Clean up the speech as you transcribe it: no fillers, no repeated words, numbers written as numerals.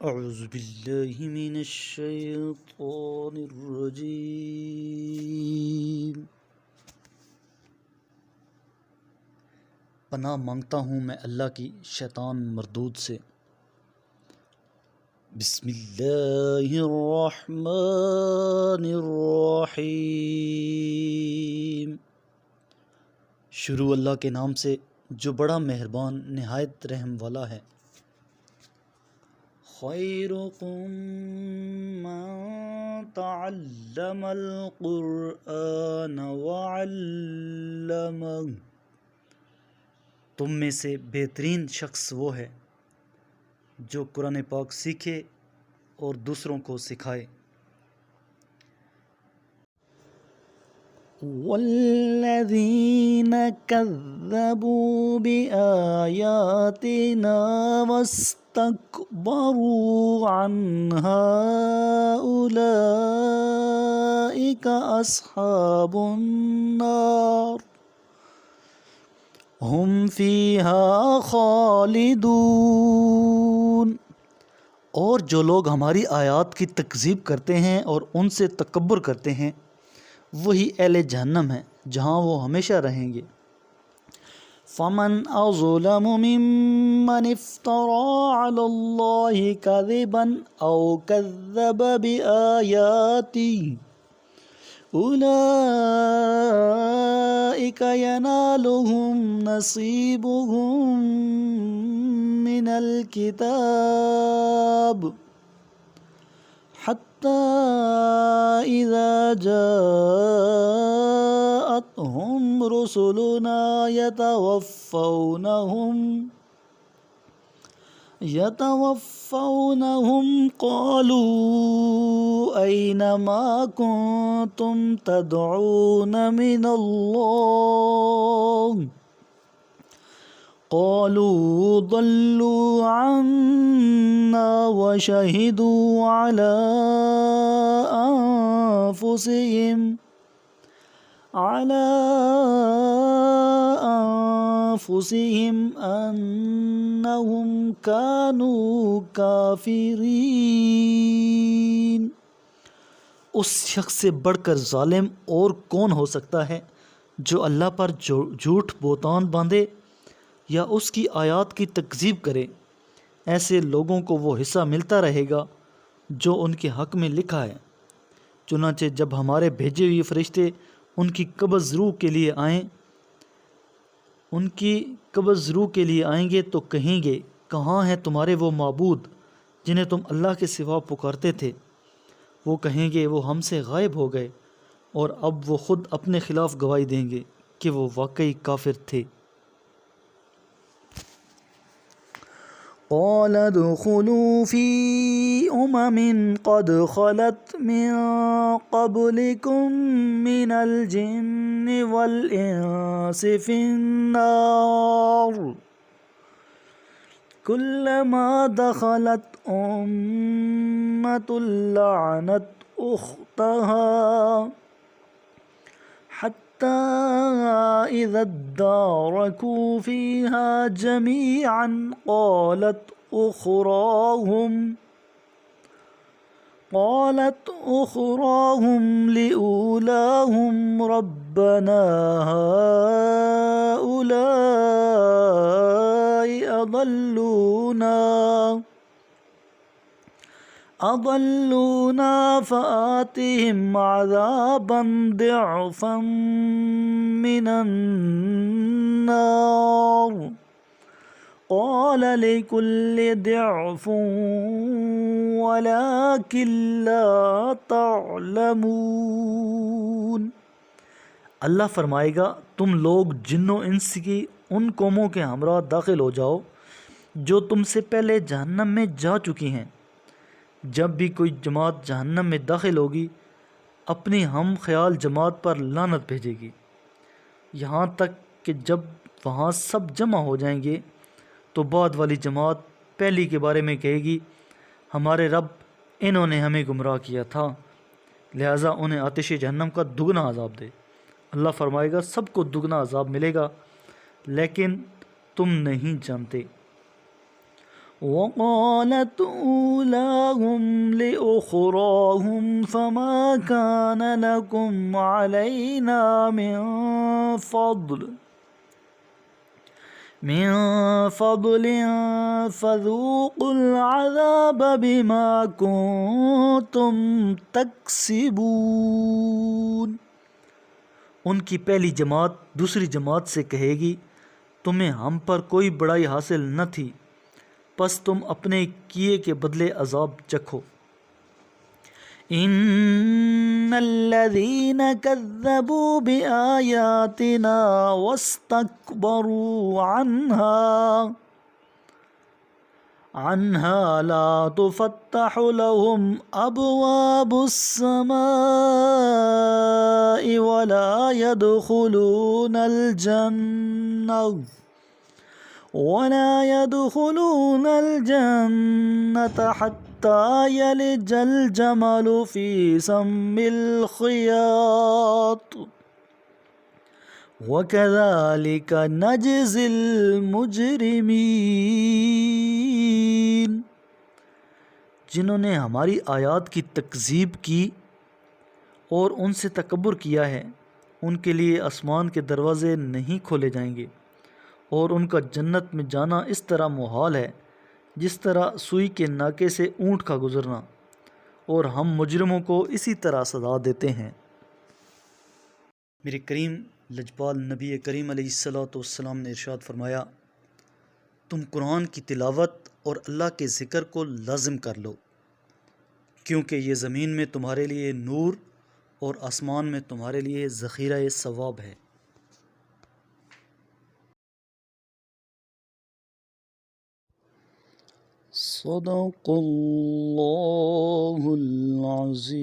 اعوذ باللہ من الشیطان الرجیم۔ پناہ مانگتا ہوں میں اللہ کی شیطان مردود سے۔ بسم اللہ الرحمن الرحیم۔ شروع اللہ کے نام سے جو بڑا مہربان نہایت رحم والا ہے۔ خیرکم من تعلم القرآن وعلمہ، تم میں سے بہترین شخص وہ ہے جو قرآن پاک سیکھے اور دوسروں کو سکھائے۔ والذین کذبوا بآیاتنا واستکبروا عنہا اولئک اصحاب النار ہم فیہا خالدون۔ اور جو لوگ ہماری آیات کی تکذیب کرتے ہیں اور ان سے تکبر کرتے ہیں وہی اہل جہنم ہیں جہاں وہ ہمیشہ رہیں گے۔ فمن اظلم ممن افترى على الله كذبا او كذب بآياته اولئك ينالهم نصيبهم من الكتاب حتى إذا جاءتهم رسلنا يتوفونهم قالوا أين ما كنتم تدعون من الله قالوا ضلوا عنا وشهدوا على أنفسهم أنهم كانوا كافرين۔ اس شخص سے بڑھ کر ظالم اور کون ہو سکتا ہے جو اللہ پر جھوٹ بہتان باندھے یا اس کی آیات کی تکذیب کرے۔ ایسے لوگوں کو وہ حصہ ملتا رہے گا جو ان کے حق میں لکھا ہے۔ چنانچہ جب ہمارے بھیجے ہوئے فرشتے ان کی قبض روح کے لیے آئیں گے تو کہیں گے کہاں ہیں تمہارے وہ معبود جنہیں تم اللہ کے سوا پکارتے تھے؟ وہ کہیں گے وہ ہم سے غائب ہو گئے، اور اب وہ خود اپنے خلاف گواہی دیں گے کہ وہ واقعی کافر تھے۔ قال ادخلوا في قد خلت من قبلكم من الجن والإنس في النار كلما دخلت أمة لعنت أختها حتى إذا اداركوا فيها جميعا قالت أخراهم لأولاهم ربنا هؤلاء أضلونا فآتهم عذابا ضعفا من النار قال لكل ضعف ولكن لا تعلمون۔ اللہ فرمائے گا تم لوگ جن و انس کی ان قوموں کے ہمراہ داخل ہو جاؤ جو تم سے پہلے جہنم میں جا چکی ہیں۔ جب بھی کوئی جماعت جہنم میں داخل ہوگی اپنی ہم خیال جماعت پر لعنت بھیجے گی، یہاں تک کہ جب وہاں سب جمع ہو جائیں گے تو بعد والی جماعت پہلی کے بارے میں کہے گی ہمارے رب انہوں نے ہمیں گمراہ کیا تھا، لہٰذا انہیں آتش جہنم کا دگنا عذاب دے۔ اللہ فرمائے گا سب کو دگنا عذاب ملے گا لیکن تم نہیں جانتے۔ وقالت أولاهم لأخراهم فما كان لكم علينا من فضل فذوقوا العذاب بما كنتم تکسبون۔ ان کی پہلی جماعت دوسری جماعت سے کہے گی تمہیں ہم پر کوئی بڑائی حاصل نہ تھی، پس تم اپنے کیے کے بدلے عذاب چکھو۔ ان الذين كذبوا بآياتنا واستكبروا عنها لا تفتح لهم أبواب السماء ولا يدخلون الجنة حتى يلج الجمل في سم الخياط وَكَذَلِكَ نَجْزِي الْمُجْرِمِينَ۔ جنہوں نے ہماری آیات کی تکذیب کی اور ان سے تکبر کیا ہے ان کے لیے آسمان کے دروازے نہیں کھولے جائیں گے، اور ان کا جنت میں جانا اس طرح محال ہے جس طرح سوئی کے ناکے سے اونٹ کا گزرنا، اور ہم مجرموں کو اسی طرح سزا دیتے ہیں۔ میرے کریم لجپال نبی کریم علیہ الصلوۃ والسلام نے ارشاد فرمایا، تم قرآن کی تلاوت اور اللہ کے ذکر کو لازم کر لو، کیونکہ یہ زمین میں تمہارے لیے نور اور آسمان میں تمہارے لیے ذخیرہ ثواب ہے۔ صدق اللہ العظیم۔